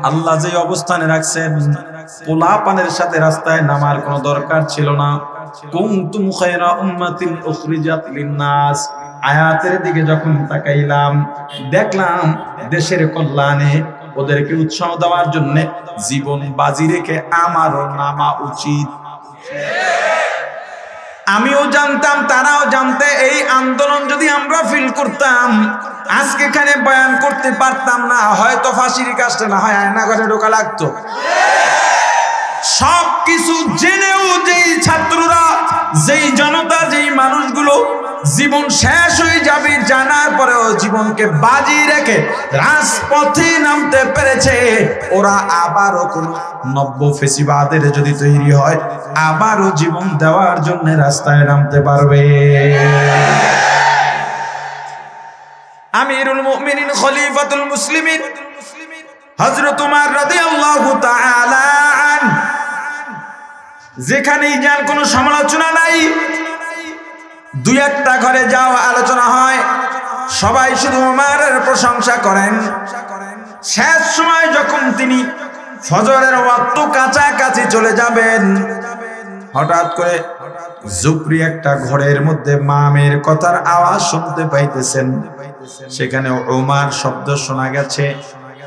আল্লাহ যে অবস্থানে রাখছেন, পোলাপানের সাথে রাস্তায় নামার কোনো দরকার ছিল না। কুনতুম খায়রা উম্মাতিন উখরিজাত লিন-নাস, আয়াতের দিকে যখন তাকাইলাম দেখলাম দেশের কল্যাণে ওদেরকে উৎসাহ দেওয়ার জন্য জীবন বাজি রেখে আমারও নামা উচিত। আমিও জানতাম, তারাও জানতে, এই আন্দোলন যদি আমরা ফিল করতাম আজকে এখানে বয়ান করতে পারতাম না, হয়তো ফাঁসির কাজটা না হয় আয়না ঘরে ঢোকা লাগতো। সবকিছু জেনেও যেই ছাত্ররা, যেই জনতা, যেই মানুষগুলো জীবন শেষ হয়ে যাবে জানার পরেও জীবনকে বাজি রেখে রাজপথে নামতে পেরেছে, ওরা আবারও কোনো নব্য ফেসিবাদের যদি তৈরি হয় আবারও জীবন দেওয়ার জন্য রাস্তায় নামতে পারবে। আমিরুল মুমিনিন খলিফাতুল মুসলিমিন হযরত উমর রাদিয়াল্লাহু তাআলা আনহু যেখানেই যান কোনো সমালোচনা নাই, দুই একটা ঘরে যাও আলোচনা হয়, সবাই শুধু উমরের প্রশংসা করেন। শেষ সময় যখন তিনি ফজরের ওয়াক্ত কাছাকাছি চলে যাবেন, হঠাৎ করে জুপরি একটা ঘরের মধ্যে মামের কথার আওয়াজ শুনতে পাইতেছেন। সেখানে ওমর শব্দ শোনা গেছে।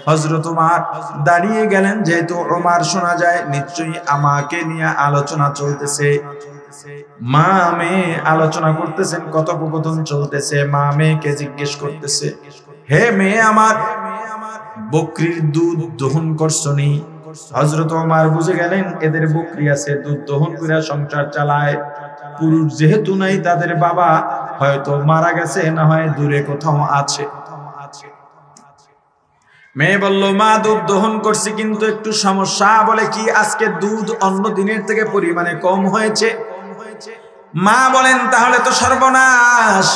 হযরত উমর দাঁড়িয়ে গেলেন, যেহেতু ওমর শোনা যায় নিশ্চয়ই আমাকে নিয়ে আলোচনা চলতেছে। মা মেয়ে আলোচনা করতেছেন, কথোপকথন চলতেছে। মা মেয়েকে জিজ্ঞেস করতেছে, হে মেয়ে আমার, বকরির দুধ দহন করছনি? হযরত ওমর বুঝে গেলেন এদের বকরি আছে, দুধ দহন করে সংসার চালায়। পুরুষ যেহেতু নাই, তাদের বাবা হয়তো মারা গেছে, না হয় দূরে কোথাও আছে। মেয়ে বলল, মা দুধ দহন করছি কিন্তু একটু সমস্যা। বলে কি? আজকে দুধ অন্য দিনের থেকে পরিমাণে কম হয়েছে। মা বলেন, তাহলে তো সর্বনাশ,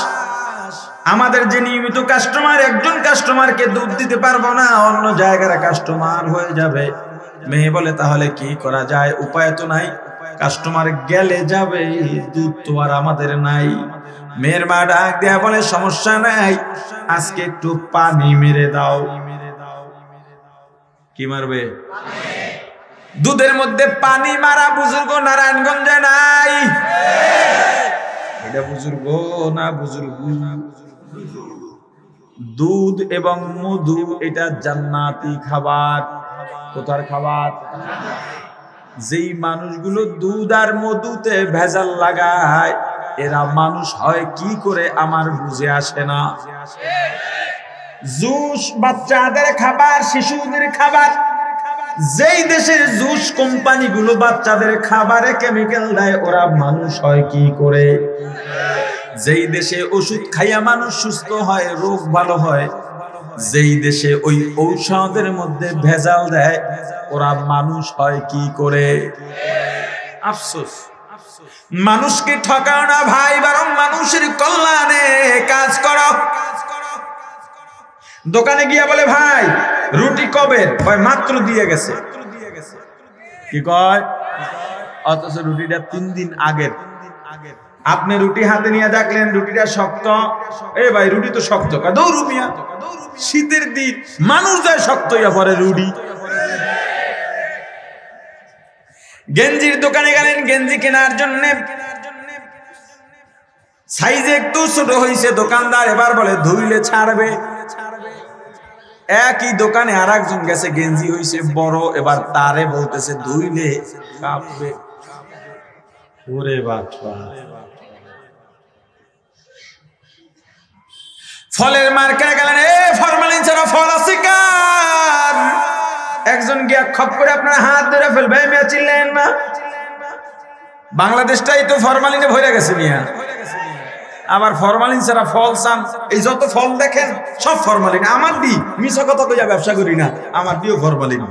আমাদের যে নিয়মিত কাস্টমার, একজন কাস্টমারকে দুধ দিতে পারবো না, অন্য জায়গার কাস্টমার হয়ে যাবে। মেয়ে বলে, তাহলে কি করা যায়? উপায় তো নাই, কাস্টমার গেলে যাবে, দুধ তো আর আমাদের নাই। মেয়ের মা ডাক দেয়া বলে, সমস্যা নাই, আজকে একটু পানি মেরে দাও। কি মারবে? দুধের মধ্যে পানি মারা বুজুর্গ নারায়ণগঞ্জে নাই। এটা বুজুর্গ না বুজুর্গ? দুধ এবং মধু এটা জান্নাতি খাবার। কোথার খাবার? যেই মানুষগুলো দুধ আর মধুতে ভেজাল লাগায় এরা মানুষ হয় কি করে আমার বুঝে আসে না। জুস বাচ্চাদের খাবার, শিশুদের খাবার। যেই দেশের জুস কোম্পানিগুলো বাচ্চাদের খাবারে কেমিক্যাল দেয় ওরা মানুষ হয় কি করে? যেই দেশে ওষুধ খাইয়া মানুষ সুস্থ হয়, রোগ ভালো হয়, যেই দেশে ওই ঔষধের মধ্যে ভেজাল দেয় ওরা মানুষ হয় কি করে? আফসোস, মানুষকে ঠকাও না ভাই, বরং মানুষের কল্যাণে কাজ করো। দোকানে গিয়া বলে, ভাই রুটি কবের? কয় মাত্র দিয়ে গেছে। কি কয়? অথচ রুটিটা 3 দিন আগের। আপনি রুটি হাতে নিয়ে দেখলেন রুটিটা শক্ত। এ ভাই রুটি তো শক্ত। দৌড়ু মিয়া, শীতের দিন মানুষ যায় শক্ত হইয়া পরে রুটি। গেঞ্জির দোকানে গেলেন গেঞ্জি কেনার জন্য, সাইজে একটু ছোট হয়েছে। দোকানদার এবার বলে ধুইলে ছাড়বে। একই দোকানে আর একজন গেছে, গেঞ্জি হয়েছে বড়, এবার তারে বলতেছে ধুইলে কাঁপবে। ওরে বাবা, ফলের মার্কেটে গেলেন, এ ফরমালিন ছাড়া ফল আছে কার? একজন গিয়া খপ করে আপনার হাত ধরে ফেলবে। মেয়ে চিনলেন না? বাংলাদেশটাই তো ফরমালিনে ভরে গেছে মিয়া। আবার ফরমালিন ছাড়া ফল চান, এই যত ফল দেখেন সব ফরমালিন। আমার দি মিছা কথা কইয়া ব্যবসা করি না, আমার দিও ফরমালিন।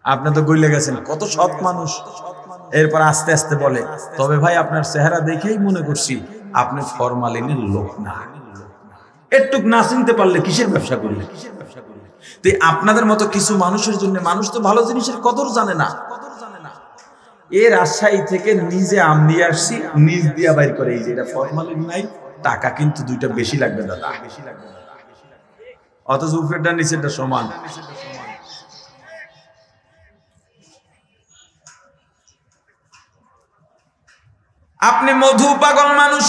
আপনি তো গইলে গেছেন, কত সৎ মানুষ। এরপর আস্তে আস্তে বলে, তবে ভাই আপনার চেহারা দেখেই মনে করছি আপনি ফরমালিনের লোক না। একটুক না চিনতে পারলে কিসের ব্যবসা করলে? আপনাদের মতো কিছু মানুষের জন্য মানুষ তো ভালো জিনিসের কদর জানে না। এ রাজশাহী থেকে নিজে আম নিয়ে আসছি, নিজ দিয়া বাইর করে, এই যে এটা ফরমালিন নাই, টাকা কিন্তু 2টা বেশি লাগবে দাদা। অথচ উপরেরটা নিচেরটা সমান। আপনি মধু পাগল মানুষ,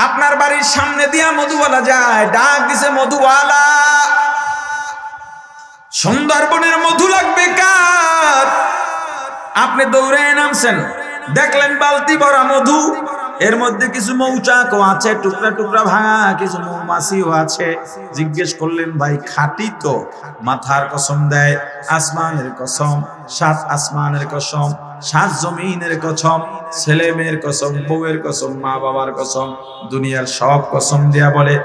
আপনার বাড়ির সামনে দিয়া মধুওয়ালা যায়, ডাক দিছে মধুওয়ালা, সুন্দরবনের মধু লাগবে কার? আপনি দৌড়ে নামছেন, দেখলেন বালতি ভরা মধু, এর মধ্যে কিছু মৌচাকও আছে, টুকরা টুকরা ভাঙা, কিছু মৌমাছিও আছে। জিজ্ঞেস করলেন ভাই খাঁটি তো? মাথার কসম দেয়, আসমানের কসম, 7 আসমানের কসম, 7 জমিনের কসম, ছেলে মেয়ের কসম, বউয়ের কসম, মা বাবার কসম, দুনিয়ার সব কসম দিয়া বলে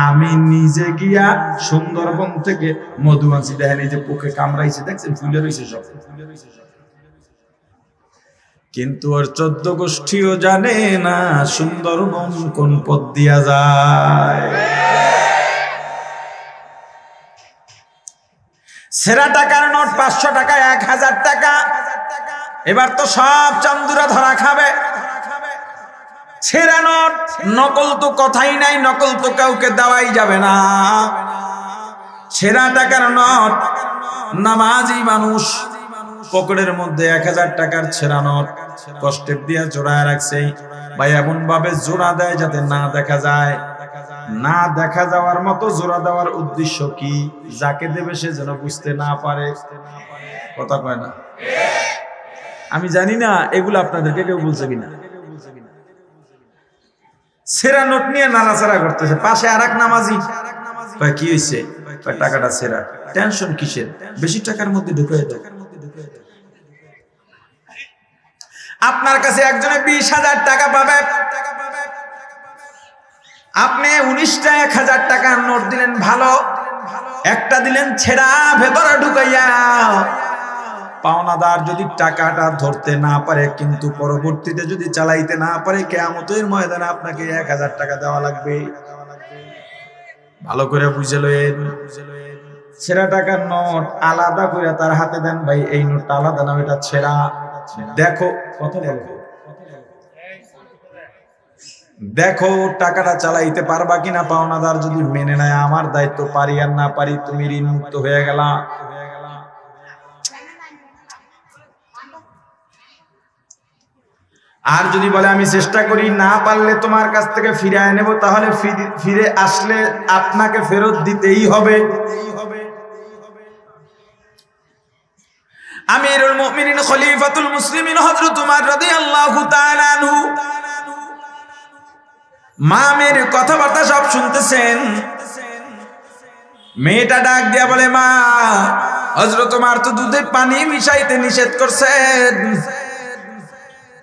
আমি নিজে গিয়া সুন্দরবন থেকে মধু আনছি। দেখেন এই যে পোকে কামড়াইছে, দেখছেন ফুলে রয়েছে সব। কিন্তু ওর 14 গোষ্ঠীও জানে না সুন্দরবন কোন পথ দিয়া যায়। সেরা টাকার নোট 500 টাকা, 1000 টাকা, এবার তো সব চান্দুরা ধরা খাবে। সেরা নোট, নকল তো কথাই নাই, নকল তো কাউকে দেওয়াই যাবে না। সেরা টাকার নোট, নামাজি মানুষ পকেটের মধ্যে 1000 টাকার ছেঁড়া নোট কষ্টের দিয়া জোড়ায় রাখছে। ভাই এমন ভাবে জোড়া দেয় যাতে না দেখা যায়। না দেখা যাওয়ার মতো জোড়া দেওয়ার উদ্দেশ্য কি? যাকে দেবে সে যেন বুঝতে না পারে। কথা কয় না? আমি জানি না এগুলো আপনাদেরকে কেউ বলছে কিনা। ছেঁড়া নোট নিয়ে নাড়াচাড়া করতেছে, পাশে আর এক নামাজি। কি হয়েছে? টাকাটা ছেঁড়া। টেনশন কিসের? বেশি টাকার মধ্যে ঢুকে দেয়। আপনার কাছে একজনে 20,000 টাকা পাবে, আপনি 19টা 1000 টাকার নোট দিলেন ভালো, একটা দিলেন ছেঁড়া, ভেতরে ঢুকাইয়া। পাওনাদার যদি টাকাটা ধরতে না পারে, কিন্তু পরবর্তীতে যদি চালাইতে না পারে, কিয়ামতের ময়দানে আপনাকে 1000 টাকা দেওয়া লাগবে। ভালো করে বুঝে লয়েন। ছেঁড়া টাকার নোট আলাদা করে তার হাতে দেন, ভাই এই নোটটা আলাদা না, এটা ছেঁড়া। দেখো কথা বলো, দেখো টাকাটা চালাইতে পারবা কিনা। পাওনাদার যদি মেনে নেয়, আমার দায়িত্ব, পারি আর না পারি, তুমি ঋণ মুক্ত হয়ে গেলা। আর যদি বলে আমি চেষ্টা করি, না পারলে তোমার কাছ থেকে ফিরিয়ে নেব, তাহলে ফিরে আসলে আপনাকে ফেরত দিতেই হবে। আমিরুল মুমিনিন খলিফাতুল মুসলিমিন হযরত উমর রাদিয়াল্লাহু তাআলা আনহু মা মেয়ের কথাবার্তা সব শুনতেছেন। মেয়েটা ডাক দিয়া বলে, মা, হযরত উমর তো দুধে পানি মিশাইতে নিষেধ করছেন।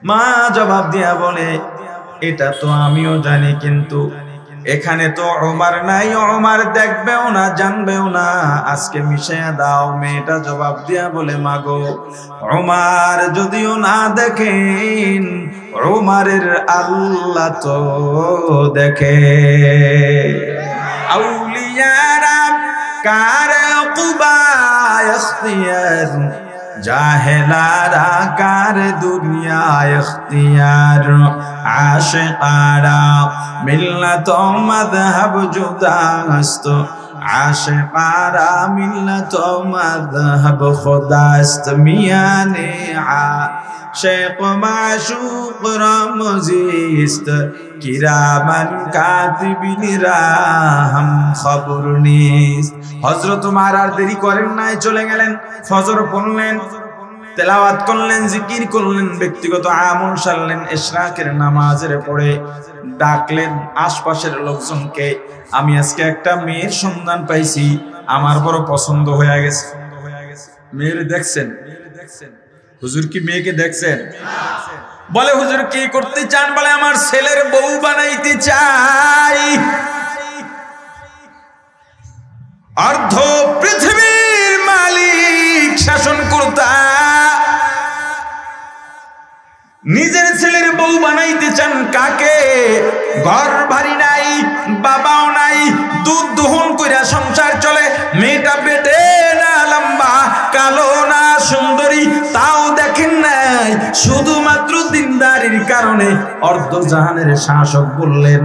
মা জবাব দিয়া বলে, এটা তো আমিও জানি, কিন্তু এখানে তো ওমর নাই, ওমর দেখবেও না, জানবেও না, আজকে মিশাইয়া দাও। মেয়েটা জবাব দিয়া বলে, মাগো, ওমর যদিও না দেখেন, ওমরের আল্লাহ তো দেখে। আউলিয়ারা কার কুবা ইখতিয়ার, জাহেলারা কার দুনিয়া ইখতিয়ার, আশিকারা মিল্লাত মাযহাব জুদাস্ত, আশিকারা মিল্লাত মাযহাব খুদাস্ত। মিয়ানে আশিক মাশুক রমজিস্ত, কিরামান কাতিবিনরা হাম খবর নিস্ত। হযরত উমর আর দেরি করেন নাই, চলে গেলেন। ফজর পড়লেন, তেলাওয়াত করলেন, জিকির করলেন, ব্যক্তিগত আমল সারলেন, ইশরাকের নামাজের পড়ে ডাকলেন আশপাশের লোকজনকে, আমি আজকে একটা মেয়ের সন্ধান পাইছি, আমার বড় পছন্দ হয়ে গেছে। মেয়ের দেখছেন? হুজুর কি মেয়েকে দেখছেন? বলে, হুজুর কি করতে চান? বলে, আমার ছেলের বউ বানাইতে চাই। অর্ধ পৃথিবীর মালিক, শাসনকর্তা, নিজের ছেলের বউ বানাইতে চান কাকে? ঘর ভারী নাই, বাবাও নাই, দুধ দহন কইরা সংসার চলে। মেয়েটা বেটে না লম্বা, কালো না সুন্দরী, তাও দেখেন নাই, শুধুমাত্র দিনদারির কারণে অর্ধ জাহানের শাসক বললেন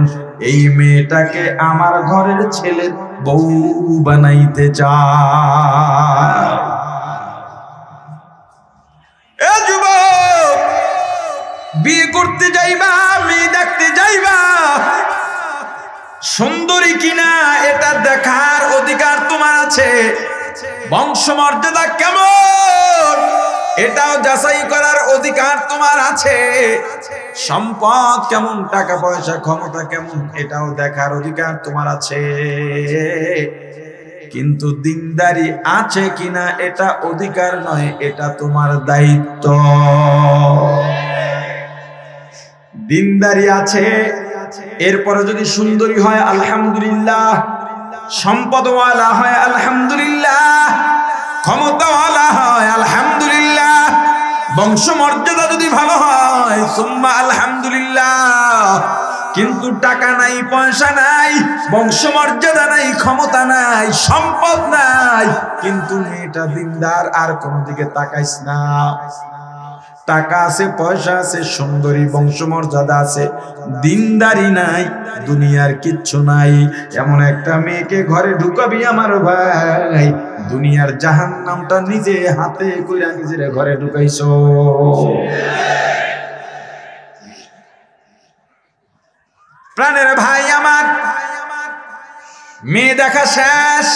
এই মেয়েটাকে আমার ঘরের ছেলের বউ বানাইতে চায়। এ যুবক, বিয়ে করতে যাইবা, মেয়ে দেখতে যাইবা, সুন্দরী কিনা এটা দেখার অধিকার তোমার আছে। বংশমর্যাদা কেমন এটাও যাচাই করার অধিকার তোমার আছে। সম্পদ কেমন, টাকা পয়সা, ক্ষমতা কেমন এটাও দেখার অধিকার তোমার আছে। কিন্তু দিনদারি আছে কিনা এটা অধিকার নয়, এটা তোমার দায়িত্ব। দিনদারি আছে, এরপরে যদি সুন্দরী হয় আলহামদুলিল্লাহ, সম্পদওয়ালা হয় আলহামদুলিল্লাহ, ক্ষমতাওয়ালা হয় আলহামদুলিল্লাহ, বংশমর্যাদা যদি ভালো হয় সুম্মা আলহামদুলিল্লাহ। কিন্তু টাকা নাই, পয়সা নাই, বংশমর্যাদা নাই, ক্ষমতা নাই, সম্পদ নাই, কিন্তু মেয়েটা দিনদার, আর কোনো দিকে তাকাইস না। টাকা আছে, পয়সা আছে, সুন্দরী, বংশমর্যাদা আছে, দিনদারি নাই, দুনিয়ার কিচ্ছু নাই, এমন একটা মেয়েকে ঘরে ঢুকাবি আমার ভাই, দুনিয়ার জাহান্নামটা নিজে হাতে কইরা নিজের ঘরে ঢুকাইছো। প্রাণের ভাই আমার, মেয়ে দেখা শেষ,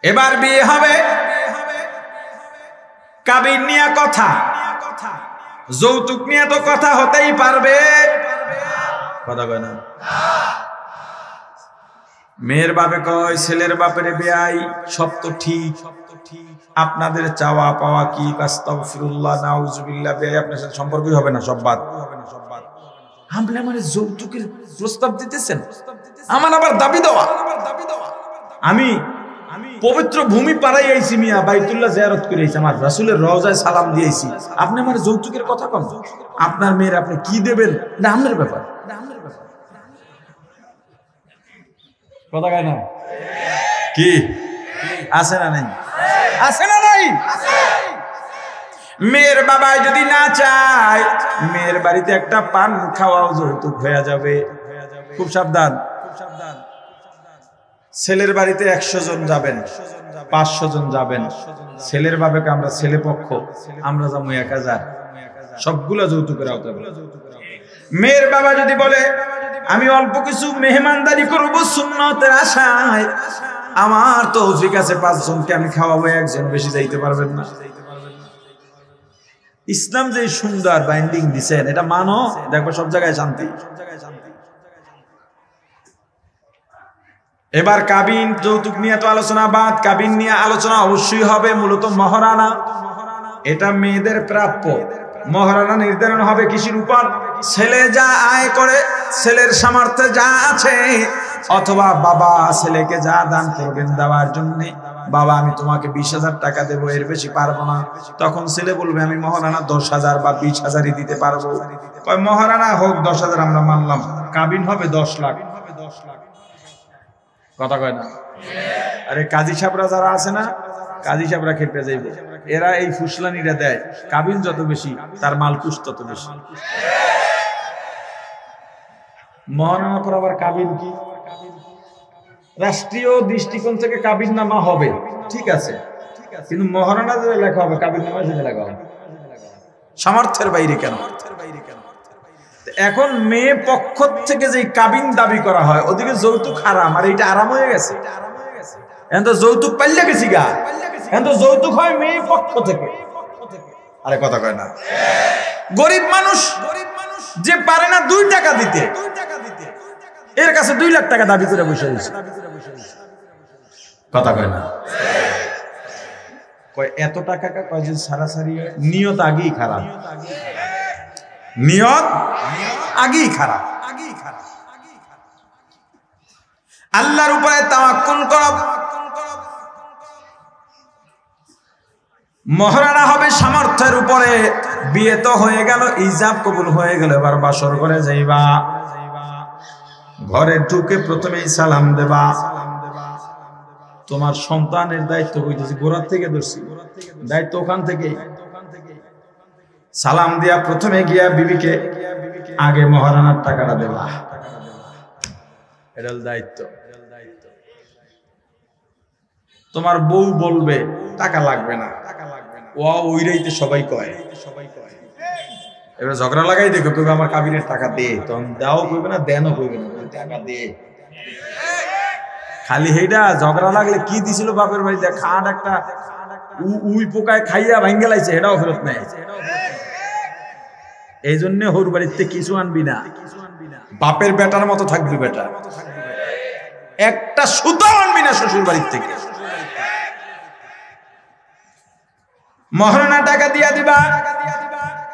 এবার বিয়ে হবে। কাবিন নিয়ে কথা, যৌতুক নিয়ে তো কথা হতেই পারবে, কথা কয় না। মেয়ের বাপে কয় ছেলের বাপের বেয়াই, সব তো ঠিক, আপনাদের চাওয়া পাওয়া কি, আস্তাগফিরুল্লাহ, নাউজুবিল্লাহ, বেয়াই আপনার সাথে সম্পর্কই হবে না, সব বাদ। আপনি আমার যৌতুকের প্রস্তাব দিতেছেন, আমার আবার দাবি দেওয়া। আমি পবিত্র ভূমি পাড়াই আইছি মিয়া, বাইতুল্লাহ জিয়ারত করে আইছি, আমার রাসূলের রওজায় সালাম দিয়েছি, আপনি আমার যৌতুকের কথা কন। আপনার মেয়ের আপনি কি দেবেন না আপনার ব্যাপার, কথা কয় না। কি আছে না নাই, আছে না নাই? মেয়ের বাবা যদি না চায়, মেয়ের বাড়িতে একটা পান খাওয়াও যৌতুক হয়ে যাবে। খুব সাবধান। ছেলের বাড়িতে 100 জন যাবেন, 500 জন যাবেন, ছেলের বাবাকে আমরা ছেলে পক্ষ, আমরা যাবো 1000, সবগুলা যৌতুকের আওতায়। মেয়ের বাবা যদি বলে আমি অল্প কিছু মেহমানদারি করবো সুন্নতের আশায়, আমার তৌফিক আছে 5 জনকে আমি খাওয়াবো, 1 জন বেশি যাইতে পারবেন না। ইসলাম যে সুন্দর বাইন্ডিং দিছেন, এটা মানো, দেখো সব জায়গায় শান্তি। এবার কাবিন, যৌতুক নিয়ে তো আলোচনা বাদ, কাবিন নিয়ে আলোচনা অবশ্যই হবে। মূলত মহারানা, এটা মেয়েদের প্রাপ্য। মহারানা নির্ধারণ হবে কিসের উপর? ছেলে যা আয় করে, ছেলের সামর্থ্যে যা আছে, অথবা বাবা ছেলেকে যা দান করবেন দেওয়ার জন্য, বাবা আমি তোমাকে 20,000 টাকা দেবো, এর বেশি পারবো না। তখন ছেলে বলবে আমি মহারানা 10,000 বা 20,000ই দিতে পারবো। মহারানা হোক 10,000 আমরা মানলাম, কাবিন হবে 10 লাখ। কথা কয় না। আরে কাজী সাহেবরা যারা আছে না, কাজী সাহেবরা খেপে যাইবে, এরা এই ফুসলানিটা দেয়, কাবিন যত বেশি তার মালকুশ তত বেশি। মহারানা পর আবার কাবিন কি? রাষ্ট্রীয় দৃষ্টিকোণ থেকে কাবিন নামা হবে, ঠিক আছে, কিন্তু মহারানা যে লেখা হবে কাবিন নামা সেটা লেখা হবে সামর্থ্যের বাইরে। কেন? এখন মেয়ে পক্ষ থেকে যে কাবিন দাবি করা হয়, ওদিকে যৌতুক হারাম, আর এইটা আরাম হয়ে গেছে। এখন তো যৌতুক পাল্লে গেছি গা, এখন তো যৌতুক হয় মেয়ে পক্ষ থেকে। আরে কথা কয় না। গরিব মানুষ যে পারে না 2 টাকা দিতে, এর কাছে 2 লাখ টাকা দাবি করে বসে রয়েছে। কথা কয় না। কয় এত টাকা কয় যে সারাসারি নিয়ত আগেই খারাপ, নিয়ত আগেই খারাপ। আল্লাহর উপরে তাওয়াক্কুল করো। মহারানা হবে সামর্থ্যের উপরে। বিয়ে তো হয়ে গেল, ইজাব কবুল হয়ে গেল, এবার বাসর ঘরে যাইবা। ঘরে ঢুকে প্রথমেই সালাম দেবা। তোমার সন্তানের দায়িত্ব হইতেছে, গোড়ার থেকে ধরছি দায়িত্ব ওখান থেকে। সালাম দিয়া প্রথমে গিয়া বিবিকে আগে মহারানার টাকাটা দেবা, এটা দায়িত্ব। তোমার বউ বলবে টাকা লাগবে না, ওইরাইতে সবাই কয়, এবার ঝগড়া লাগাই দেখো, কইবে আমার কাবিনের টাকা দে, তখন দাও কইবে না, দেনও কইবে না, টাকা দে। খালি হেইটা ঝগড়া লাগলে কি দিছিল বাপের বাড়িতে, খাট একটা উই পোকায় খাইয়া ভাঙ্গে লাইছে, এটাও ফেরত নেয়। এই জন্য হর বাড়িতে কিছু আনবি না, বাপের বেটার মতো থাকবি বেটা, একটা সুতো আনবি না শ্বশুর বাড়ির থেকে। মহারণা টাকা দিয়া দিবা,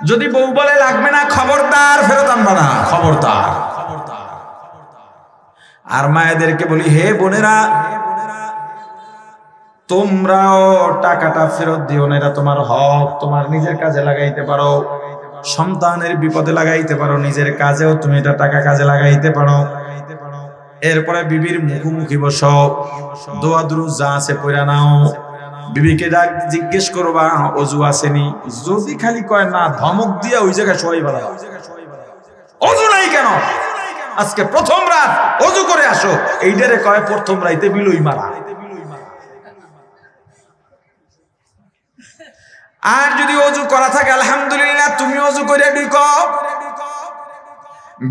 যদি বউ বলে লাগবে না, খবরদার ফেরত আনবা না, খবরদার। আর মায়েদেরকে বলি, হে বোনেরা, তোমরাও টাকাটা ফেরত দিও না, এটা তোমার হক, তোমার নিজের কাজে লাগাইতে পারো, সন্তানের বিপদে লাগাইতে পারো, নিজের কাজেও তুমি এটা টাকা কাজে লাগাইতে পারো। এরপরে বিবির মুখোমুখি বসো, দোয়া দুরুদ যা আছে পড়া নাও, বিবিকে ডাক জিজ্ঞেস করবা অজু আসেনি, যদি খালি কয় না, ধমক দিয়া ওই জায়গায় সবাই বলা, অজু নাই কেন, আজকে প্রথম রাত অজু করে আসো, এইটারে কয় প্রথম রাইতে বিলুই মারা। আর যদি অজু করা থাকে, আলহামদুলিল্লাহ, তুমি অজু করে ঢুকো,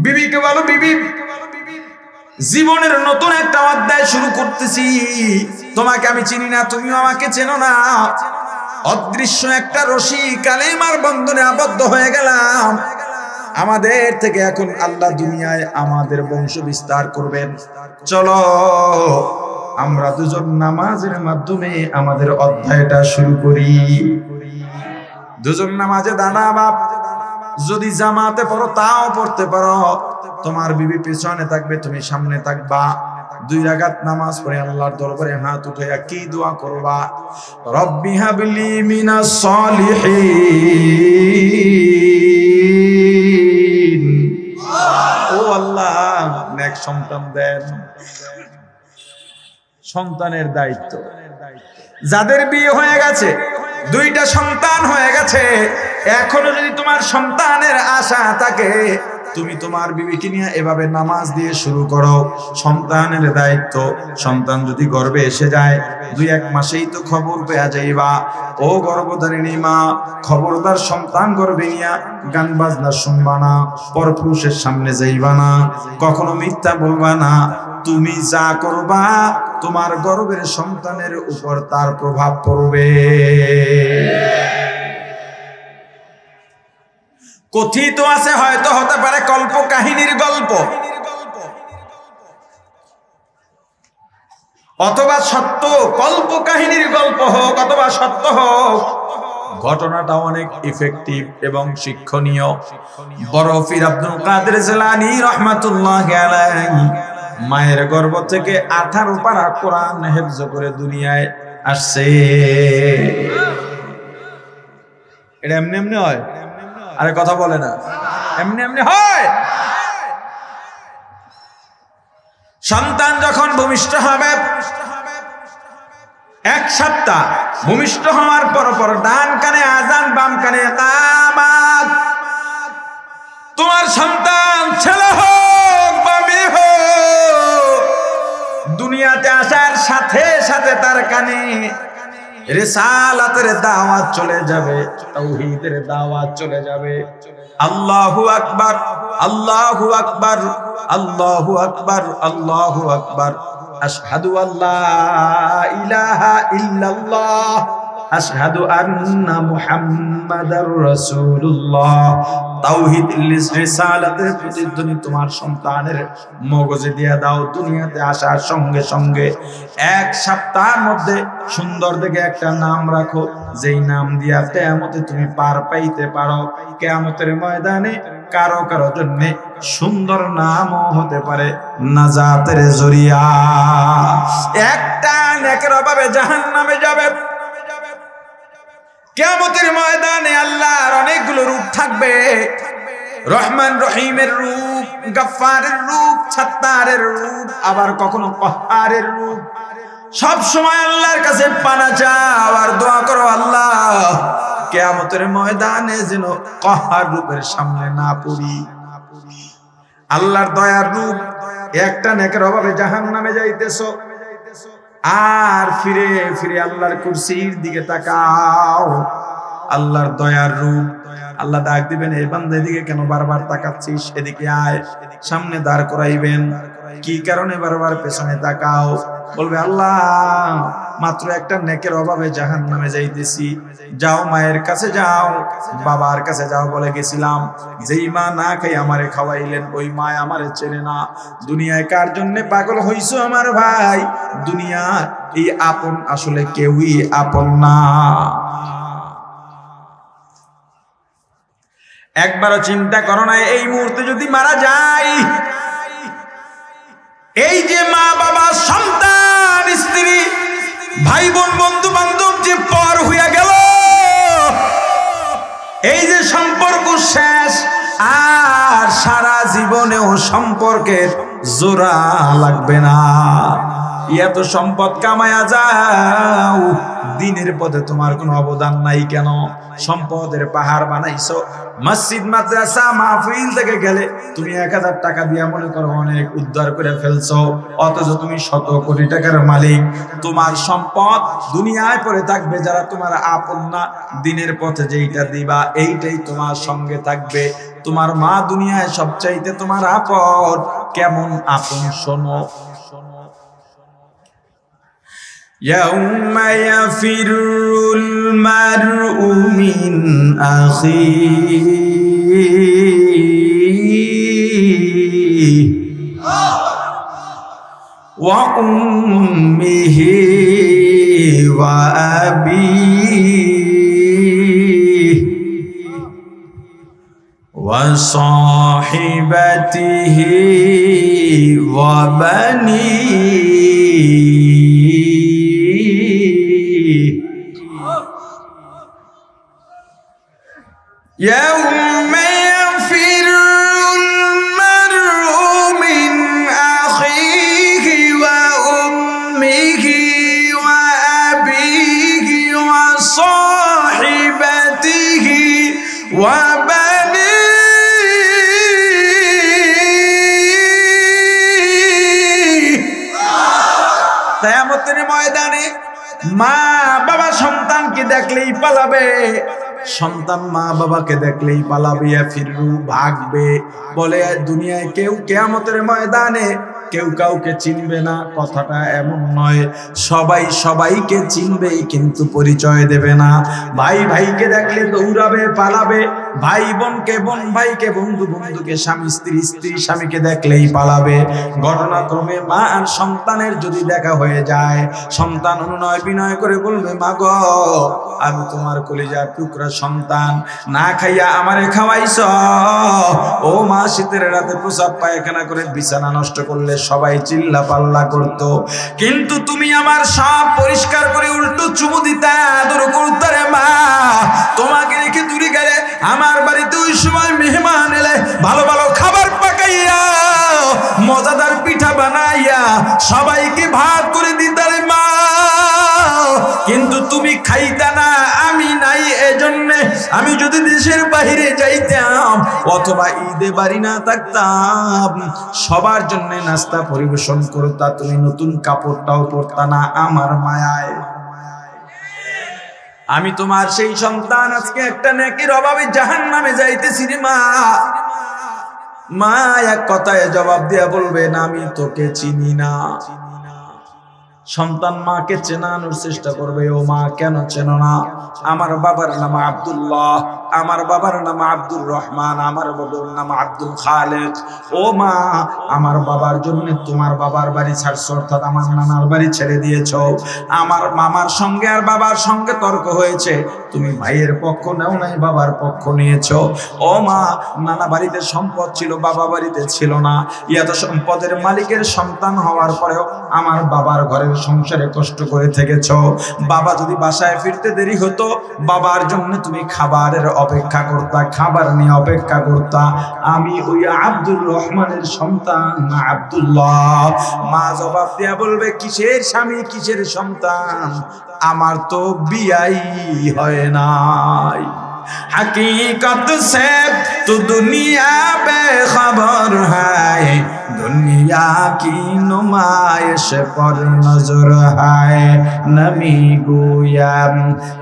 বিবিকে বলো, বিবি জীবনের নতুন একটা অধ্যায় শুরু করতেছি, তোমাকে আমি চিনি না, তুমিও আমাকে চেনো না, অদৃশ্য একটা রশি কালেমার বন্ধনে আবদ্ধ হয়ে গেলাম, আমাদের থেকে এখন আল্লাহ দুনিয়ায় আমাদের বংশ বিস্তার করবেন, চলো আমরা দুজন নামাজের মাধ্যমে আমাদের অধ্যায়টা শুরু করি। দুজন নামাজে দাঁড়া বাপ, যদি জামাতে পড়ো তাও পড়তে পারো, তোমার বিবি পিছনে থাকবে, তুমি সামনে থাকবা, 2 রাকাত নামাজ পড়ে আল্লাহর দরবারে হাত উঠাইয়া কি দোয়া করবা, রব্বি হাবলি মিনাস সলিহিন, ও আল্লাহ নেক সন্তান দেন। সন্তানের দায়িত্ব, যাদের বিয়ে হয়ে গেছে, 2টা সন্তান হয়ে গেছে, এখনো যদি তোমার সন্তানের আশা থাকে, তুমি তোমার বিবিকে নিয়ে এভাবে নামাজ দিয়ে শুরু করো। সন্তানের দায়িত্ব, সন্তান যদি গর্ভে এসে যায়, 2-1 মাসেই তো খবর পেয়ে যাইবা, ও গর্ভধারিণী মা, খবরদার সন্তান গর্ভে নিয়া গান বাজনা শুনবা না, পরপুরুষের সামনে যাইবা না, কখনো মিথ্যা বলবা না, তুমি যা করবা তোমার গর্ভের সন্তানের উপর তার প্রভাব পড়বে। কথিত আছে, হয়তো হতে পারে কল্প কাহিনীর গল্প, অথবা সত্য, কল্প কাহিনীর গল্প হোক অথবা সত্য হোক, ঘটনাটা অনেক ইফেক্টিভ এবং শিক্ষণীয়। বড় পীর আব্দুল কাদের জিলানী রাহমাতুল্লাহি আলাইহি মায়ের গর্ভ থেকে 18 পারা কোরআন হেফজ করে দুনিয়ায় আসছে। এটা এমনি এমনি হয়? আরে কথা বলে না, এমনি এমনি হয়? সন্তান যখন ভূমিষ্ঠ হবে, 1 সপ্তাহ ভূমিষ্ঠ হওয়ার পর ডান কানে আযান, বাম কানে ইকামাত। তোমার সন্তান ছেলে হোক বা মেয়ে হোক, দুনিয়াতে আসার সাথে সাথে তার কানে রিসালাতের দাওয়াত চলে যাবে, তাওহীদের দাওয়াত চলে যাবে। আল্লাহু আকবার, আল্লাহু আকবার, আল্লাহু আকবার, আল্লাহু আকবার, আশহাদু আল্লা ইলাহা ইল্লাল্লাহ, আশহাদু আন্না মুহাম্মাদার রাসূলুল্লাহ। তাওহীদ রিসালাতের প্রতিধ্বনি তোমার সন্তানের মগজে দিয়ে দাও। দুনিয়াতে আসার সঙ্গে সঙ্গে 1 সপ্তাহের মধ্যে সুন্দর দেখে একটা নাম রাখো, যেই নাম দিয়া কিয়ামতে তুমি পার পাইতে পারো। কিয়ামতের ময়দানে কারো কারো জন্য সুন্দর নামও হতে পারে নাজাতের জরিয়া। একটা নেকের অভাবে জাহান্নামে যাবে। কিয়ামতের ময়দানে আল্লাহর অনেকগুলো রূপ থাকবে, রহমান রহিমের রূপ, গফফারের রূপ, সত্তারের রূপ, আবার কখনো কহ্হারের রূপ। সব সময় আল্লাহর কাছে পানা চাও আর দোয়া করো, আল্লাহ কিয়ামতের ময়দানে যেন কহ্হার রূপের সামনে না পড়ি। আল্লাহর দয়ার রূপ, একটা নেকের অভাবে জাহান্নামে যাইতেছো, আর ফিরে ফিরে আল্লাহর কুরসির দিকে তাকাও। আল্লাহর দয়ার রূপ, আল্লাহ ডাক দিবেন, এই বান্দা এদিকে কেন বারবার তাকাচ্ছিস, এদিকে আয়। সামনে দাঁড় করাইবেন, কি কারণে বারবার পেছনে তাকাও? বলবে আল্লাহ মাত্র একটা নেকের অভাবে জাহান্নামে যাইতেছি। যাও মায়ের কাছে যাও, বাবার কাছে যাও বলে গেছিলাম। যেই মা না খাই আমারে খাওয়াইলেন, ওই মা আমারে চেনে না। দুনিয়ায় কার জন্য পাগল হইছো আমার ভাই? দুনিয়া এই আপন আসলে কেউই আপন না। একবারও চিন্তা করো না, এই মুহূর্তে যদি মারা যায়, এই যে মা বাবা, সন্তান, স্ত্রী, ভাই বোন, বন্ধু বান্ধব যে পর হইয়া গেল, এই যে সম্পর্ক শেষ, আর সারা জীবনেও সম্পর্কের জোড়া লাগবে না। এত সম্পদ কামায়া যাও, দিনের পথে তোমার কোনো অবদান নাই কেন? সম্পদের পাহাড় বানাইছো। মসজিদ, মাদ্রাসা, মাহফিল থেকে গেলে তুমি 1000 টাকা দিয়া মনে করো অনেক উদ্ধার করে ফেলছো, অথচ তুমি শত কোটি টাকার মালিক। তোমার সম্পদ দুনিয়ায় পড়ে থাকবে, যারা তোমার আপন না, দিনের পথে যেইটা দিবা এইটাই তোমার সঙ্গে থাকবে। তোমার মা দুনিয়ায় সবচাইতে তোমার আপন। কেমন আপন শোনো। يوم يفر المرء من أخيه وأمه وأبيه وصاحبته وبنيه يوم يفر المرء من أخيه وأمه وأبيه وصاحبته وبنيه কিয়ামতের ময়দানে মা বাবা সন্তানকে দেখলেই পালাবে, সন্তান মা বাবাকে দেখলেই পালাবে, ফিরু ভাগবে। বলে দুনিয়ায় কেউ কিয়ামতের ময়দানে কেউ কাউকে চিনবে না, কথাটা এমন নয়। সবাই সবাইকে চিনবেই, কিন্তু পরিচয় দেবে না। ভাই ভাইকে দেখলে দৌড়াবে, পালাবে। ভাই বোনকে, বোন ভাইকে, বন্ধু বন্ধুকে, স্বামী স্ত্রী, স্ত্রী স্বামীকে দেখলেই পালাবে। ঘটনাক্রমে মা আর সন্তানের যদি দেখা হয়ে যায়, সন্তান অনুনয় বিনয় করে বলবে, মা গো আমি তোমার কলিজার টুকরা সন্তান, না খাইয়া আমারে খাওয়াইছ। ও মা, শীতের রাতে প্রসাব পায়খানা করে বিছানা নষ্ট করলে সবাই চিল্লা পাল্লা করত, কিন্তু তুমি আমার সব পরিষ্কার করে উল্টো চুমু দিতা, আদর করতে। রে মা, তোমাকে রেখে দূরে গেলে আমার বাড়িতে ওই সময় মেহমান এলে ভালো ভালো খাবার পাকাইয়া, মজাদার পিঠা বানাইয়া সবাইকে ভাগ করে দিতা রে মা, কিন্তু তুমি খাইতা না। আমি নাই, এজন্য আমি যদি দেশের বাইরে যাইতাম অথবা ঈদে বাড়ি না থাকতাম, সবার জন্য নাস্তা পরিবেশন করতা, তুমি নতুন কাপড়টাও পরতা না আমার মায়ায়। আমি তোমার সেই সন্তান, আজকে একটা নেকির অভাবে জাহান্নামে যাইতেছি রে মা। মা এক কথায় জবাব দিয়া বলবে, না আমি তোকে চিনি না। সন্তান মাকে চেনানোর চেষ্টা করবে, ও মা কেন চেনো না? আমার বাবার নাম আব্দুল্লাহ, আমার বাবার নাম আব্দুর রহমান, আমার বাবার নাম আব্দুল খালেক। ও মা, আমার বাবার জন্য তোমার বাবার বাড়ি ছাড়ছো, অর্থাৎ আমার নানার বাড়ি ছেড়ে দিয়েছো। আমার মামার সঙ্গে আর বাবার সঙ্গে তর্ক হয়েছে, তুমি ভাইয়ের পক্ষ নেও নাই, বাবার পক্ষ নিয়েছো। ও মা, নানা বাড়িতে সম্পদ ছিল, বাবা বাড়িতে ছিল না। এত সম্পদের মালিকের সন্তান হওয়ার পরেও আমার বাবার ঘরের সংসারে কষ্ট করে থেকেছ। বাবা যদি বাসায় ফিরতে দেরি হতো, বাবার জন্য তুমি খাবারের অপেক্ষা করতা, খাবার নিয়ে অপেক্ষা করতা। আমি ওই আব্দুর রহমানের সন্তান আব্দুল্লাহ। মা জবাব দিয়া বলবে, কিসের স্বামী, কিসের সন্তান? আমার তো বিয়াই হয় নাই। हकीकत से तो दुनिया बेखबर है, दुनिया की नुमाइश पर नजर है। नबी गोया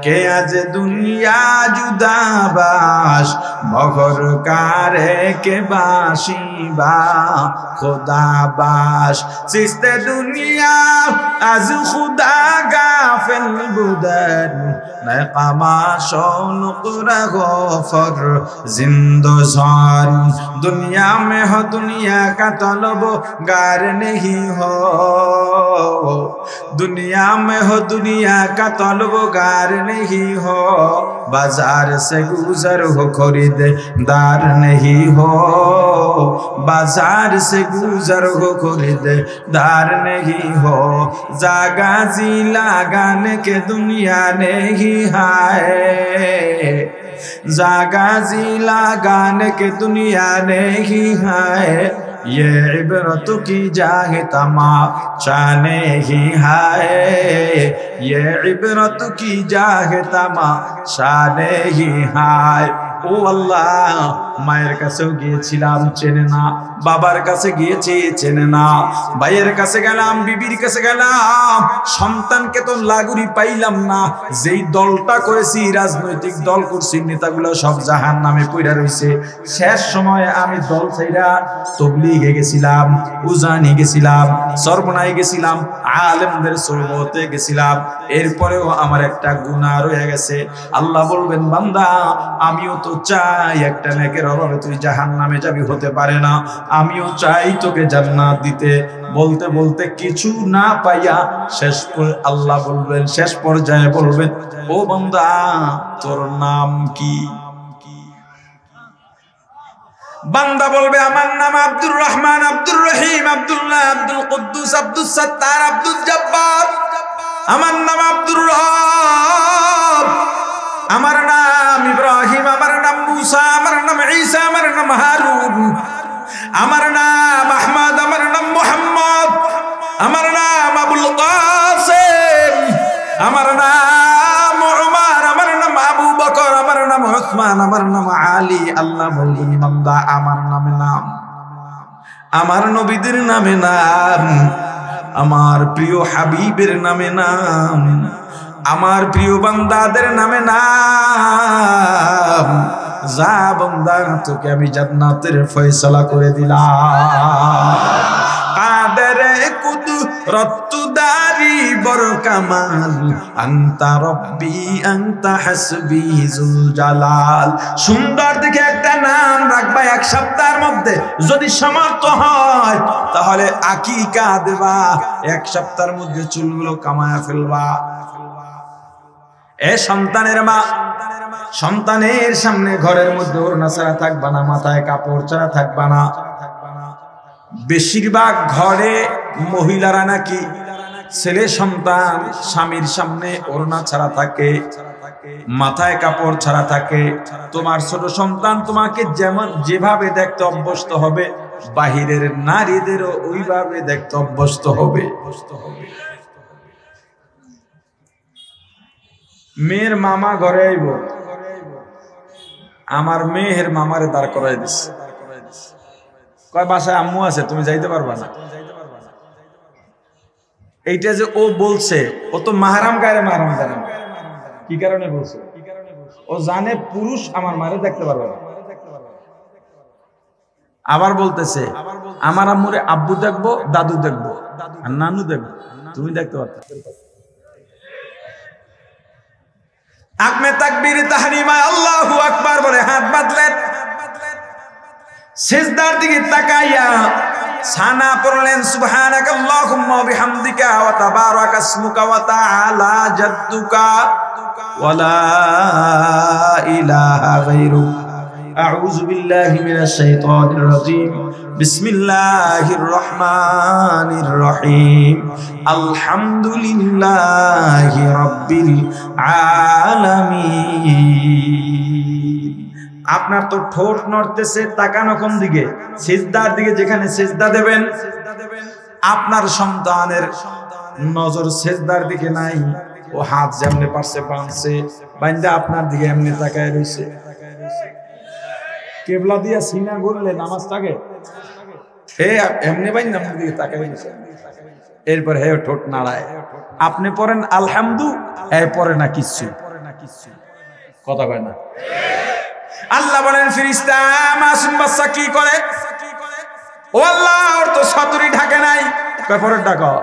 के आज दुनिया जुदाबाश, बखर कारे के बाशी बा खुदा बाश। सिस्ते दुनिया आज खुदा गाफिल बुदर, नकामा शौनुक़रा गफर जिंदोज़ान। दुनिया में हो दुनिया का तलब गार नहीं हो, दुनिया में हो दुनिया का तलब गार नहीं हो। बाजार से गुजर हो खरीददार नहीं हो, बाजार से गुजर हो खरीददार नहीं हो। जागा जी लगाने के दुनिया नहीं है, जागा जी लगाने के दुनिया नहीं है। ये इबरत की जाहे तमाशा नहीं है, ये इबरत की जाहे तमाशा नहीं है। ও আল্লাহ, মায়ের কাছেও গিয়েছিলাম চেনে না, বাবার কাছে গিয়েছি চেনে না, ভাইয়ের কাছে গেলাম, বিবির কাছে গেলাম, সন্তানকে তো লাগুরি পাইলাম না। যেই দলটা করেছি, রাজনৈতিক দল করছি, নেতাগুলো সব জাহান্নামে পইড়া রইছে। শেষ সময়ে আমি দল ছাইরা তবলিগে গেছিলাম, উজানি গেছিলাম, সরবনাই গেছিলাম, আলেমদের সোহবতে গেছিলাম। এরপরেও আমার একটা গুনাহ রয়ে গেছে। আল্লাহ বলবেন, বান্দা আমিও তো চাই একটা নেকের অভাবে তুই জাহান্নামে যাবি, হতে পারে না। আমিও চাই তোকে জান্নাত দিতে। বলতে বলতে কিছু না পাইয়া শেষ আল্লাহ বলবেন, শেষ পর্যায়ে বলবেন, ও বান্দা তোর নাম কি? বান্দা বলবে, আমার নাম আব্দুর রহমান, আব্দুর রহিম, আব্দুল্লাহ, আব্দুল কুদ্দুস, আব্দুল সত্তার, আব্দুল জব্বার। আমার নাম আব্দুর রব, আমার নাম ইব্রাহিম, আমার নাম মুসা, আমার নাম ঈসা, আমার নাম হারুন, আমার নাম আহমদ, আমার নাম মুহাম্মদ, আমার নাম আবুল কাসেম, আমার নাম উমর, আমার নাম আবু বকর, আমার নাম উসমান, আমার নাম আলী। আল্লাহ বললেন, বান্দা আমার নামে নাম, আমার নবীদের নামে নাম, আমার প্রিয় হাবিবের নামে নাম, আমার প্রিয় বান্দাদের নামে নাম। যা বান্দা, তোকে আমি জান্নাতের ফয়সালা করে দিলাম। কাদেরে কুদরত দারি বড় কামাল, আনতা রব্বি আনতা হাসবি যুল জালাল। সুন্দর দেখে একটা নাম রাখবা, এক সপ্তাহের মধ্যে যদি সমর্থ হয় তাহলে আকিকা দেবা, এক সপ্তাহের মধ্যে চুলগুলো কামায়া ফেলবা। এ সন্তানের মা, সন্তানের সামনে ঘরের মধ্যে ওড়না ছাড়া থাকবা না, মাথায় কাপড় ছাড়া থাকবা না। বেশিরভাগ ঘরে মহিলারা নাকি ছেলে সন্তান স্বামীর সামনে ওড়না ছাড়া থাকে, মাথায় কাপড় ছাড়া থাকে। তোমার ছোট সন্তান তোমাকে যেমন যেভাবে দেখতে অভ্যস্ত হবে, বাহিরের নারীদেরও ওইভাবে দেখতে অভ্যস্ত হবে। মেয়ের মামা ঘরে আইব, আমার মেয়ের মামারে দাঁড় করাই দিচ্ছে, কয় বাসায় আম্মু আছে, তুমি যাইতে পারবা না। এইটা যে ও বলছে, ও তো মাহারাম গায়ে মাহারাম জানে না। কি কারণে বলছে? ও জানে পুরুষ আমার মারে দেখতে পারবে না। আবার বলতেছে, আমার আম্মুরে আব্বু দেখবো, দাদু দেখবো, আর নানু দেখবো, তুমি দেখতে পারবে। আকমে তাকবীর তাহরিমা আল্লাহু আকবার বলে হাত বাঁধলেন, সিজদার দিকে তাকাইয়া সানা পড়লেন, সুবহানাকাল্লাহুম্মা ওয়া বিহামদিকা ওয়া তাবারাকা ইসমুকা ওয়া তাআলা জাদ্দুকা ওয়া লা ইলাহা গায়রুক। আউযু বিল্লাহি মিনাশ শাইতানির রাজীম। বিসমিল্লাহির রহমানির রহিম। আলহামদুলিল্লাহি রাব্বিল আলামিন। আপনার তো ঠোঁট নড়তেছে, তাকানো কোন দিকে? সিজদার দিকে। যেখানে সিজদা দেবেন, আপনার সন্তানের নজর সিজদার দিকে নাই। ও হাত যেমনে পারছে বাঁধছে, বান্দা আপনার দিকে এমনি তাকায় রইছে, কেবলা দিয়া সিনা ঘুরলে নামাজটাকে হে এমনি বান্দা আপনার দিকে তাকায় রইছে। এরপর হে ঠোঁট নাড়ায়, আপনি পড়েন আলহামদু, এ পড়ে না কিচ্ছু, কথা কয় না। আল্লাহ বলেন ফেরেশতা মাসুম বাচ্চা কি করে? ও আল্লাহ ওর তো সতরি ঢাকে নাই, কয় পরের ডাকো।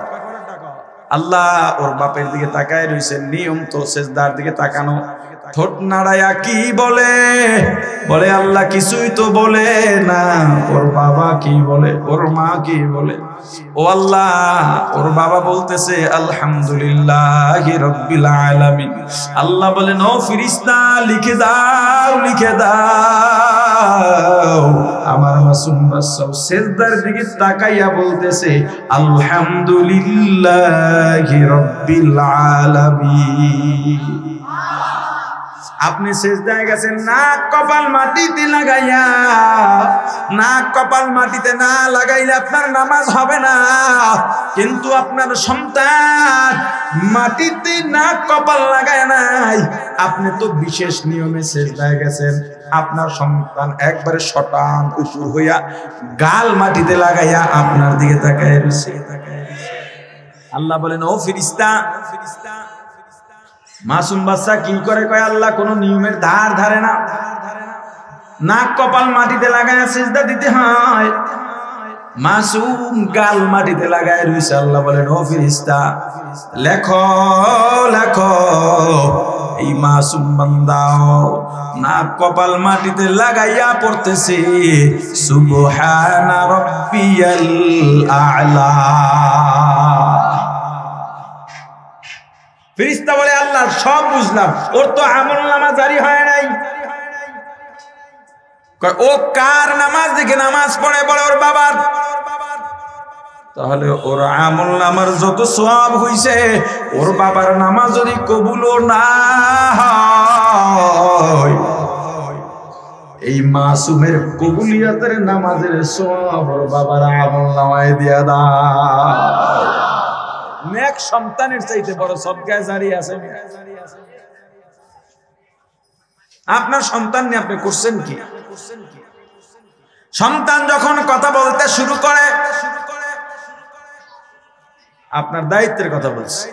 আল্লাহ ওর বাপের দিকে তাকায় রইছে, নিয়ম তো সেজদার দিকে তাকানো। ঠোঁট নাড়ায়া কি বলে? বলে আল্লাহ কিছুই তো বলে না। ওর বাবা কি বলে? ওর মা কি বলে? ও আল্লাহ ওর বাবা বলতেছে আলহামদুলিল্লাহি রাব্বিল আলামিন। আল্লাহ বলেন ও ফেরেশতা লিখে দাও, লিখে দাও। আমার মাসুম বাচ্চা সেজদার দিকে তাকাইয়া বলতেছে আলহামদুলিল্লাহি রাব্বিল আলামিন। আপনি সেজদায় গেছেন নাক কপাল মাটিতে লাগাইয়া, নাক কপাল মাটিতে না লাগাইলে আপনার নামাজ হবে না। কিন্তু আপনার সন্তান মাটিতে নাক কপাল লাগায় নাই, আপনি তো বিশেষ নিয়মে সেজদায় গেছেন। আপনার সন্তান একবারে শটান উপর হইয়া গাল মাটিতে লাগাইয়া আপনার দিকে তাকায় রইছে। আল্লাহ বলেন ও ফেরেশতা, মাসুম বাচ্চা কি করে? কয় আল্লাহ কোন নিয়মের ধার ধারে না, নাক কপাল মাটিতে লাগায় সিজদা দিতে হয়। মাসুম গাল মাটিতে লাগায় রইছে। আল্লাহ বলেন ও ফেরেশতা লেখো, লেখো এই মাসুম বান্দা নাক কপাল মাটিতে লাগাইয়া পড়তেছে সুবহানা রাব্বিয়াল আ'লা। ফেরেশতা বলে আল্লাহ সব বুঝলাম, ওর তো আমলনামা জারি হয় নাই। ও কার নামাজ দেখে নামাজ পড়ে? বলে ওর বাবার। তাহলে ওর আমলনামার যত সওয়াব হইছে, ওর বাবার নামাজ যদি কবুলও না হয়, এই মাসুমের কবুলিয়াতের নামাজের সওয়াব ওর বাবার আমলনামায় দিয়া দাও। নেক সন্তানের চাইতে বড় সদকায়ে জারিয়া আছে? আপনার সন্তান নিয়ে আপনি করছেন কি? সন্তান যখন কথা বলতে শুরু করে, আপনার দায়িত্বের কথা বলছে।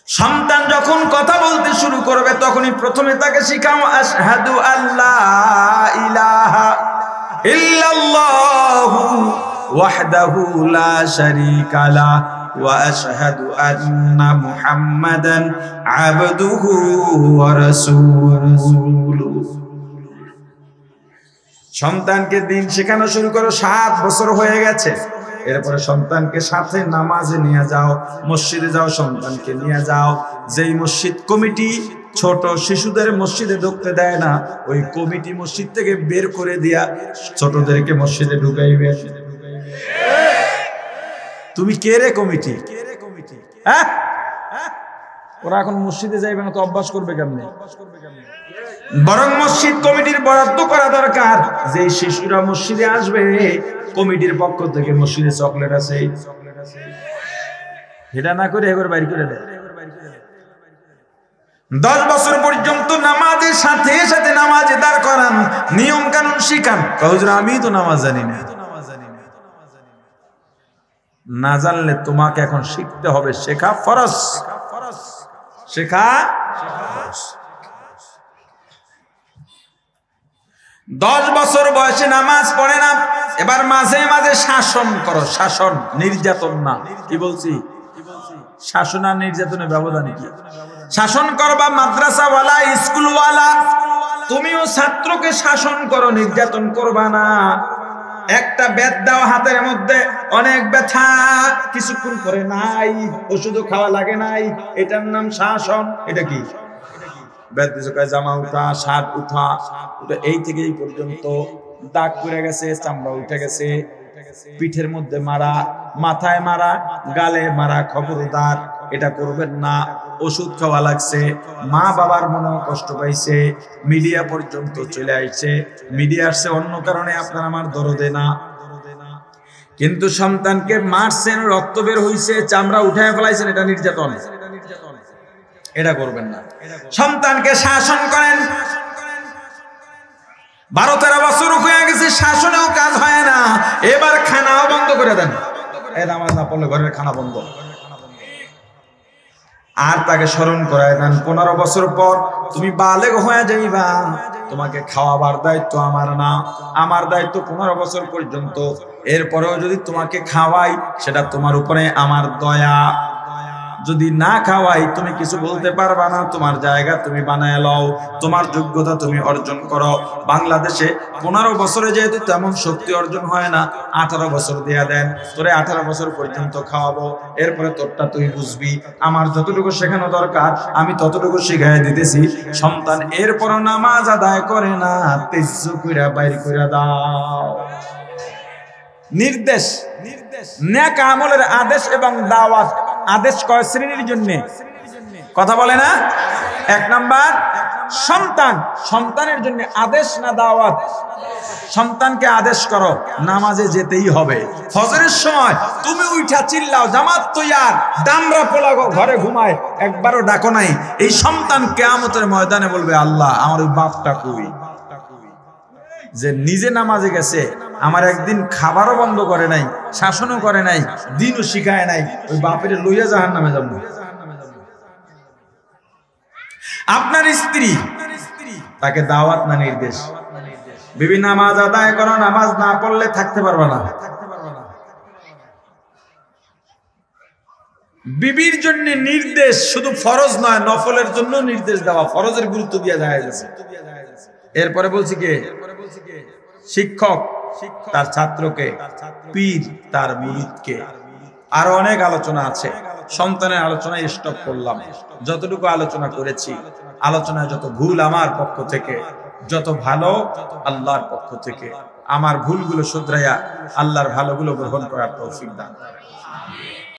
সন্তান যখন কথা বলতে শুরু করবে, তখনই প্রথমে তাকে শিখাও আশহাদু আল্লা ইলাহা ইল্লাল্লাহু ওয়াহদাহু লা শারীকা লা ওয়া আশহাদু আন্না মুহাম্মাদান আবদুহু ওয়া রাসূলুহু। সন্তানকে দিন শেখানো শুরু করো। 7 বছর হয়ে গেছে, এরপরে সন্তানকে সাথে নামাজে নিয়ে যাও, মসজিদে যাও, সন্তানকে নিয়ে যাও। যেই মসজিদ কমিটি ছোট শিশুদের মসজিদে ঢুকতে দেয় না, ওই কমিটি মসজিদ থেকে বের করে দিয়া ছোটদেরকে মসজিদে ঢুকাইবে। তুমি কে রে কমিটি? হ্যাঁ, ওরা এখন মসজিদে যাইবে না তো অভ্যাস করবে কেমনে? বরং মসজিদ কমিটির বরাদ্দ করা দরকার। যে শিশুরা মসজিদে আসবে, কমিটির পক্ষ থেকে মসজিদে চকলেট আছে, এটা না করে এবার বাইর করে দেয়। 10 বছর পর্যন্ত নামাজের সাথে সাথে নামাজে দাঁড় করান, নিয়ম কানুন শিখান। হুজুর আমি তো নামাজ জানি না। না জানলে তোমাকে এখন শিখতে হবে, শেখা ফরজ, শেখা ফরজ। 10 বছর বয়সে নামাজ পড়ে না, এবার মাঝে মাঝে শাসন করো। শাসন, নির্যাতন না। কি বলছি? শাসন আর নির্যাতনের ব্যবধান কি? শাসন করবা মাদ্রাসাওয়ালা, স্কুলওয়ালা, তুমিও ছাত্রকে শাসন করো, নির্যাতন করবা না। একটা বেদ দাও হাতের মধ্যে, অনেক ব্যথা, কিছুক্ষণ পরে নাই, ওষুধও খাওয়া লাগে নাই, এটার নাম শাসন। এটা কি? বেদ দিছো কয় জামা উঠা, শার্ট উঠা, এই থেকে এই পর্যন্ত দাগ পড়ে গেছে, চামড়া উঠে গেছে, পিঠের মধ্যে মারা, মাথায় মারা, গালে মারা, খবরদার এটা করবেন না। ওষুধ খাওয়া লাগছে, মা বাবার মনে কষ্ট পাইছে, মিডিয়া পর্যন্ত চলে আসছে। মিডিয়া আসছে অন্য কারণে, আপনার আমার দরদে না। কিন্তু সন্তানকে মারছেন, রক্ত বের হইছে, চামড়া উঠায় ফেলাইছেন, এটা নির্যাতন। এটা করবেন না। সন্তানকে শাসন করেন। 12-13 বছর হয়ে গেছে, শাসনেও কাজ হয় না, এবার খানাও বন্ধ করে দেন। এই নামাজ না পড়লে ঘরের খানা বন্ধ। আর তাকে স্মরণ করায় দেন 15 বছর পর তুমি বালেগ হয়ে যাইবা, তোমাকে খাওয়াবার দায়িত্ব আমার না, আমার দায়িত্ব 15 বছর পর্যন্ত। এরপরেও যদি তোমাকে খাওয়াই সেটা তোমার উপরে আমার দয়া, যদি না খাওয়াই তুমি কিছু বলতে পারবা না, তোমার জায়গা তুমি বানায় লও, তোমার যোগ্যতা তুমি অর্জন করো। বাংলাদেশে 15 বছরে যেহেতু তেমন শক্তি অর্জন হয় না, 18 বছর দেয়া দেন, তোরে 18 বছর পর্যন্ত খাওয়াবো, এরপরে তোরটা তুই বুঝবি, আমার যতটুকু শেখানো দরকার আমি ততটুকু শিখাই দিতেছি। সন্তান এরপরও নামাজ আদায় করে না, তেজ্জু কইরা বাইর কইরা দাও। নির্দেশ, নেক আমলের আদেশ এবং দাওয়াত। আদেশ কয় শ্রেণীর জন্য কথা বলে না? 1 নাম্বার সন্তান, সন্তানের জন্য আদেশ না দাওয়াত? সন্তানকে আদেশ করো নামাজে যেতেই হবে। ফজরের সময় তুমি উঠা চিল্লাও, জামাত তৈয়ার, দামরা পোলাগো ঘরে ঘুমায়, একবারও ডাকো নাই। এই সন্তান কিয়ামতের ময়দানে বলবে, আল্লাহ আমার ওই বাপটা কই, যে নিজে নামাজে গেছে, আমার একদিন খাবারও বন্ধ করে নাই, শাসনও করে নাই, দিনও শিখায় নাই, ওই বাপের লইয়া জাহান্নামে যাব। আপনার স্ত্রী, তাকে দাওয়াত না নির্দেশ? বিবি নামাজ আদায় করো, নামাজ না পড়লে থাকতে পারবে না। বিবির জন্য নির্দেশ শুধু ফরজ নয়, নফলের জন্য নির্দেশ দেওয়া, ফরজের গুরুত্ব দিয়ে যায় গেছে। এরপরে বলছি কে? শিক্ষক তার ছাত্রকে, পীর তার মুরিদকে। আরো অনেক আলোচনা আছে, সন্তানের আলোচনায় স্টপ করলাম। যতটুকু আলোচনা করেছি, আলোচনায় যত ভুল আমার পক্ষ থেকে, যত ভালো আল্লাহর পক্ষ থেকে। আমার ভুলগুলো শুধরাইয়া আল্লাহর ভালোগুলো গ্রহণ করার তৌফিক দান।